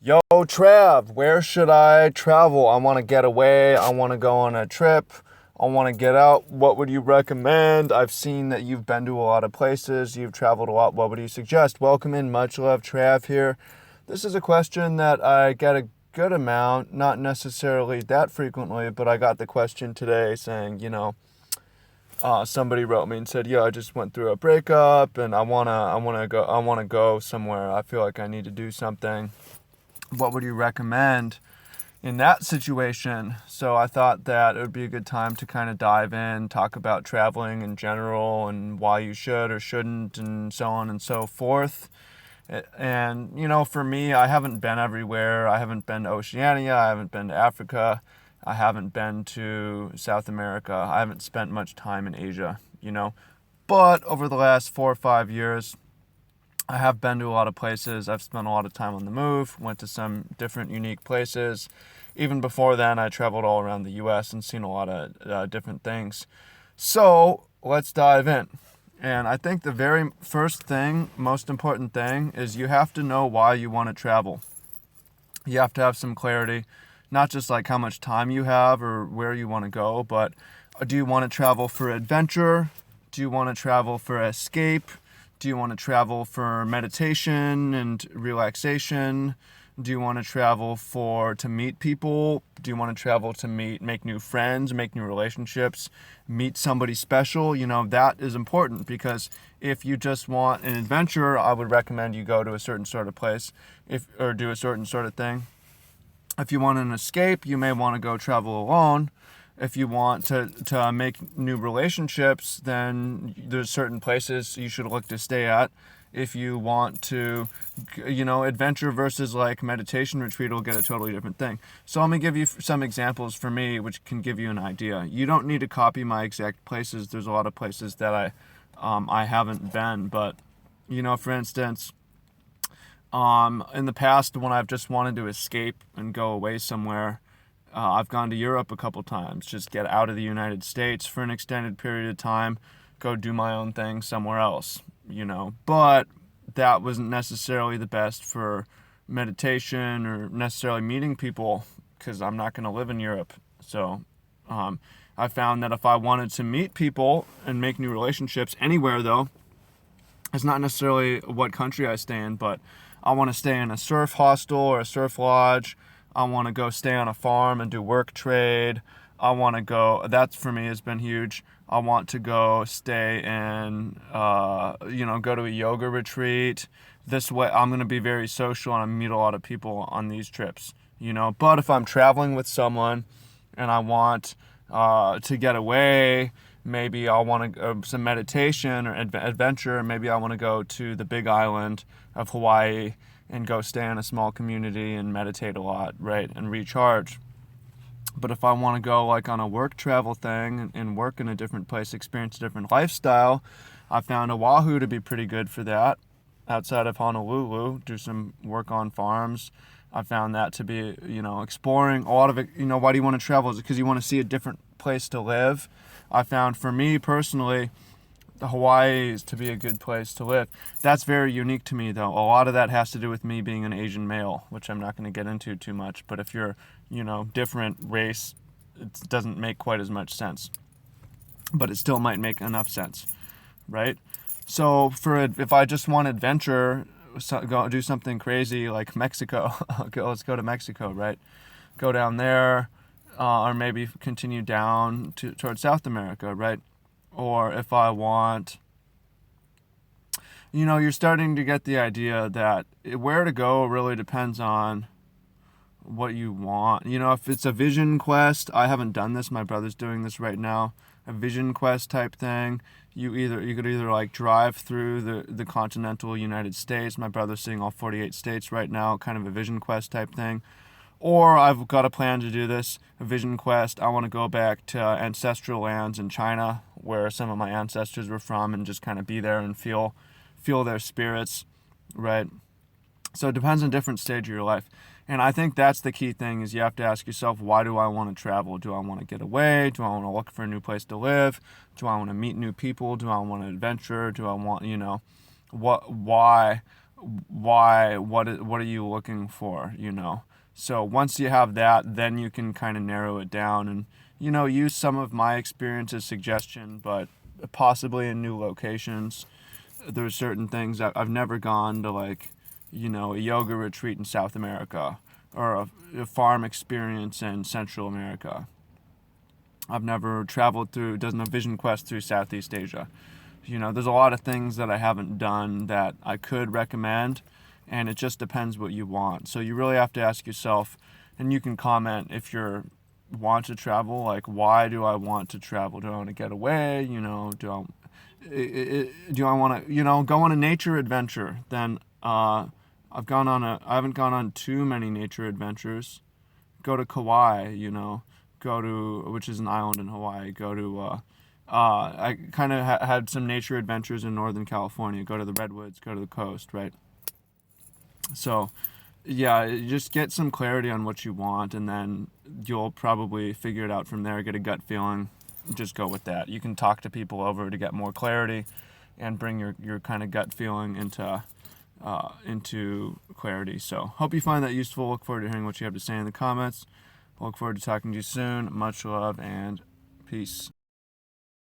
Yo, Trav, where should I travel? I want to get away. I want to go on a trip. I want to get out. What would you recommend? I've seen that you've been to a lot of places. You've traveled a lot. What would you suggest? Welcome in. Much love, Trav here. This is a question that I get a good amount, not necessarily that frequently, but I got the question today saying, somebody wrote me and said, "Yo, I just went through a breakup and I wanna go somewhere. I feel like I need to do something. What would you recommend in that situation?" So I thought that it would be a good time to kind of dive in, talk about traveling in general and why you should or shouldn't, and so on and so forth. And, for me, I haven't been everywhere. I haven't been to Oceania. I haven't been to Africa. I haven't been to South America. I haven't spent much time in Asia. But over the last 4 or 5 years, I have been to a lot of places. I've spent a lot of time on the move, went to some different unique places. Even before then, I traveled all around the US and seen a lot of different things. So let's dive in. And I think the very first thing, most important thing, is you have to know why you want to travel. You have to have some clarity, not just like how much time you have or where you want to go, but do you want to travel for adventure? Do you want to travel for escape? Do you want to travel for meditation and relaxation? Do you want to travel to meet people? Do you want to travel to make new friends, make new relationships, meet somebody special? That is important, because if you just want an adventure, I would recommend you go to a certain sort of place or do a certain sort of thing. If you want an escape, you may want to go travel alone. If you want to make new relationships, then there's certain places you should look to stay at. If you want to, adventure versus like meditation retreat will get a totally different thing. So let me give you some examples for me, which can give you an idea. You don't need to copy my exact places. There's a lot of places that I haven't been, but for instance, in the past, when I've just wanted to escape and go away somewhere, I've gone to Europe a couple times, just get out of the United States for an extended period of time, go do my own thing somewhere else. But that wasn't necessarily the best for meditation or necessarily meeting people, because I'm not going to live in Europe. So I found that if I wanted to meet people and make new relationships anywhere, though, it's not necessarily what country I stay in, but I want to stay in a surf hostel or a surf lodge. I want to go stay on a farm and do work trade. That for me has been huge. I want to go stay in, go to a yoga retreat. This way, I'm going to be very social and I meet a lot of people on these trips. But if I'm traveling with someone and I want to get away, maybe I'll want some meditation or adventure. Maybe I want to go to the big island of Hawaii and go stay in a small community and meditate a lot, right, and recharge. But if I want to go like on a work travel thing and work in a different place, experience a different lifestyle, I found Oahu to be pretty good for that. Outside of Honolulu, do some work on farms. I found that to be, exploring a lot of it. Why do you want to travel? Is it because you want to see a different place to live? I found for me personally, Hawaii is to be a good place to live. That's very unique to me, though. A lot of that has to do with me being an Asian male, which I'm not going to get into too much. But if you're, different race, it doesn't make quite as much sense. But it still might make enough sense, right? So if I just want adventure, go do something crazy like Mexico. Let's go to Mexico, right? Go down there, or maybe continue down towards South America, right? Or if I want, you're starting to get the idea that where to go really depends on what you want. If it's a vision quest, I haven't done this. My brother's doing this right now. A vision quest type thing. You could either like drive through the continental United States. My brother's seeing all 48 states right now, kind of a vision quest type thing. Or I've got a plan to do this, a vision quest. I want to go back to ancestral lands in China, where some of my ancestors were from, and just kind of be there and feel their spirits, right? So it depends on different stage of your life. And I think that's the key thing, is you have to ask yourself, why do I want to travel? Do I want to get away? Do I want to look for a new place to live? Do I want to meet new people? Do I want to adventure? Do I want, why? why, what are you looking for, So once you have that, then you can kind of narrow it down and, use some of my experience as suggestion, but possibly in new locations. There's certain things that I've never gone to, like, a yoga retreat in South America or a farm experience in Central America. I've never done a vision quest through Southeast Asia. There's a lot of things that I haven't done that I could recommend, and it just depends what you want. So you really have to ask yourself, and you can comment if you want to travel, like, why do I want to travel? Do I want to get away? Do I want to, go on a nature adventure? Then I haven't gone on too many nature adventures. Go to Kauai, which is an island in Hawaii. I kind of had some nature adventures in Northern California. Go to the redwoods, go to the coast, right? So, yeah, just get some clarity on what you want, and then you'll probably figure it out from there. Get a gut feeling, just go with that. You can talk to people over to get more clarity, and bring your kind of gut feeling into clarity. So, hope you find that useful. Look forward to hearing what you have to say in the comments. Look forward to talking to you soon. Much love and peace.